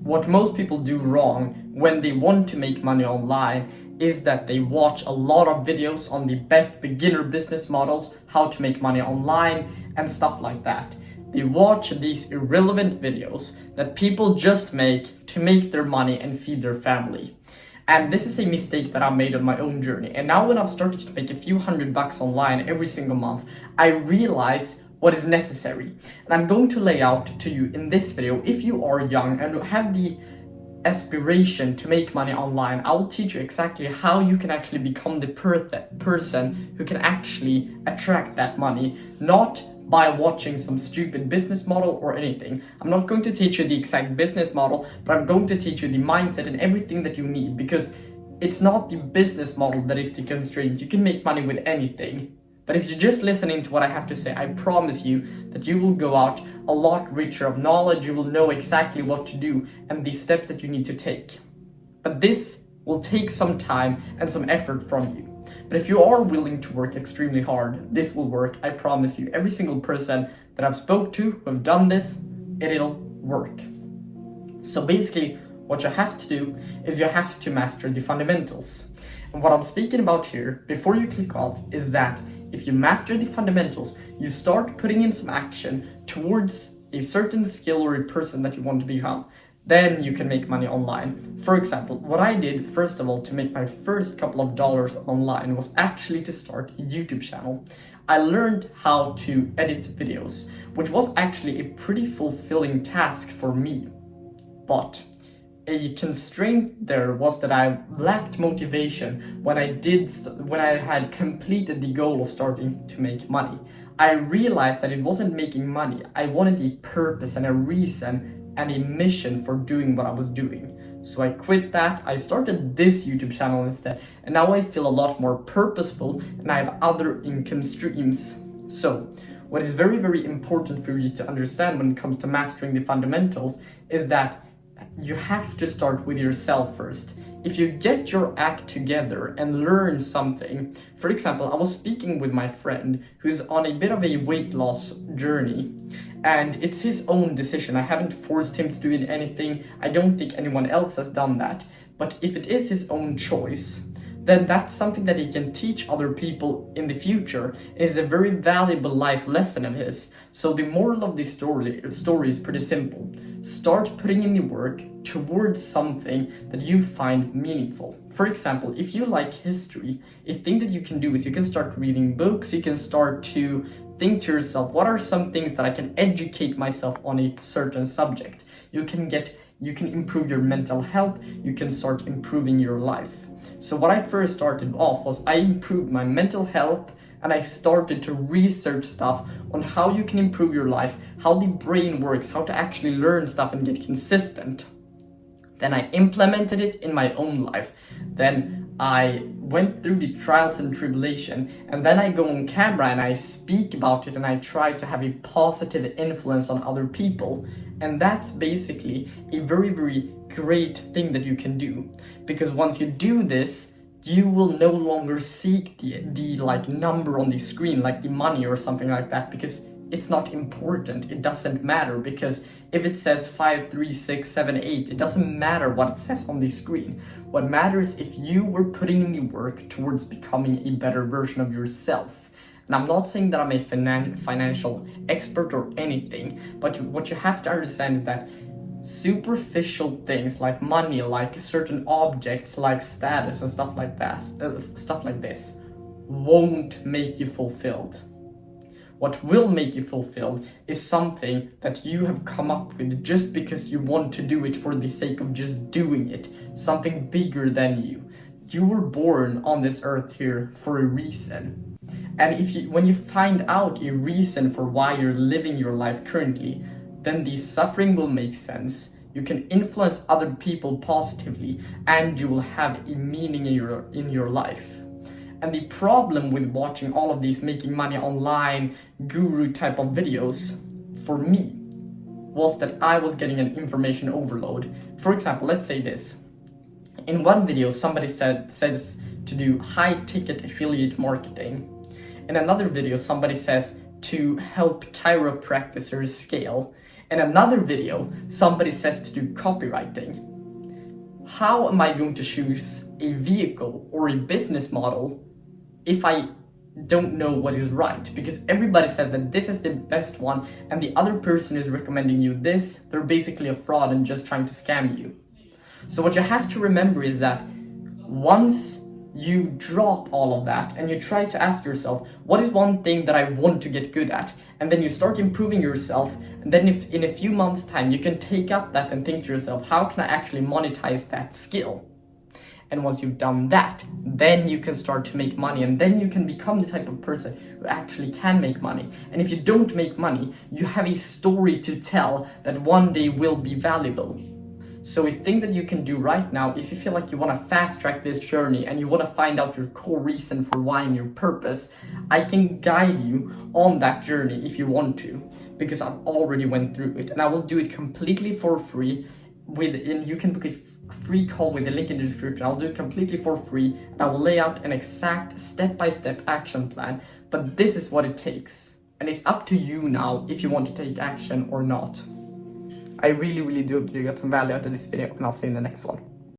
what most people do wrong when they want to make money online is that they watch a lot of videos on the best beginner business models, how to make money online, and stuff like that. They watch these irrelevant videos that people just make to make their money and feed their family. And this is a mistake that I made on my own journey. And now when I've started to make a few $100 online every single month, I realize what is necessary. And I'm going to lay out to you in this video, if you are young and have the aspiration to make money online, I will teach you exactly how you can actually become the person who can actually attract that money, not by watching some stupid business model or anything. I'm not going to teach you the exact business model, but I'm going to teach you the mindset and everything that you need, because it's not the business model that is the constraint. You can make money with anything. But if you're just listening to what I have to say, I promise you that you will go out a lot richer of knowledge. You will know exactly what to do and the steps that you need to take. But this will take some time and some effort from you. But if you are willing to work extremely hard, this will work. I promise you. Every single person that I've spoke to who have done this, it'll work. So basically, what you have to do is you have to master the fundamentals. And what I'm speaking about here, before you click off, is that if you master the fundamentals, you start putting in some action towards a certain skill or a person that you want to become, then you can make money online. For example, what I did, first of all, to make my first couple of dollars online was actually to start a YouTube channel. I learned how to edit videos, which was actually a pretty fulfilling task for me. But a constraint there was that I lacked motivation when I had completed the goal of starting to make money. I realized that it wasn't making money. I wanted a purpose and a reason and a mission for doing what I was doing. So I quit that. I started this YouTube channel instead, and now I feel a lot more purposeful and I have other income streams. So what is very, very important for you to understand when it comes to mastering the fundamentals is that you have to start with yourself first. If you get your act together and learn something, for example, I was speaking with my friend who's on a bit of a weight loss journey, and it's his own decision. I haven't forced him to do anything. I don't think anyone else has done that. But if it is his own choice, then that's something that he can teach other people in the future. It is a very valuable life lesson of his. So the moral of this story is pretty simple. Start putting in the work towards something that you find meaningful. For example, if you like history, a thing that you can do is you can start reading books. You can start to think to yourself, what are some things that I can educate myself on a certain subject? You can improve your mental health. You can start improving your life. So what I first started off was I improved my mental health, and I started to research stuff on how you can improve your life, how the brain works, how to actually learn stuff and get consistent. Then I implemented it in my own life. Then I went through the trials and tribulation, and then I go on camera and I speak about it and I try to have a positive influence on other people. And that's basically a very, very great thing that you can do, because once you do this, you will no longer seek the like number on the screen, like the money or something like that, because it's not important. It doesn't matter, because if it says 5, 3, 6, 7, 8, it doesn't matter what it says on the screen. What matters if you were putting in the work towards becoming a better version of yourself. And I'm not saying that I'm a financial expert or anything, but what you have to understand is that superficial things like money, like certain objects, like status and stuff like this, won't make you fulfilled. What will make you fulfilled is something that you have come up with just because you want to do it for the sake of just doing it. Something bigger than you. You were born on this earth here for a reason. And when you find out a reason for why you're living your life currently, then the suffering will make sense. You can influence other people positively, and you will have a meaning in your life. And the problem with watching all of these making money online guru type of videos for me was that I was getting an information overload. For example, let's say this. In one video, somebody says to do high ticket affiliate marketing. In another video, somebody says to help chiropractors scale. In another video, somebody says to do copywriting. How am I going to choose a vehicle or a business model if I don't know what is right? Because everybody said that this is the best one and the other person is recommending you this. They're basically a fraud and just trying to scam you. So what you have to remember is that once you drop all of that and you try to ask yourself, what is one thing that I want to get good at? And then you start improving yourself, and then if in a few months' time you can take up that and think to yourself, how can I actually monetize that skill? And once you've done that, then you can start to make money, and then you can become the type of person who actually can make money. And if you don't make money, you have a story to tell that one day will be valuable. So a thing that you can do right now, if you feel like you want to fast track this journey and you want to find out your core reason for why and your purpose, I can guide you on that journey if you want to, because I've already went through it, and I will do it completely for free. And you can book a free call with the link in the description. I'll do it completely for free, and I will lay out an exact step-by-step action plan. But this is what it takes, and it's up to you now if you want to take action or not. I really do hope you got some value out of this video, and I'll see you in the next one.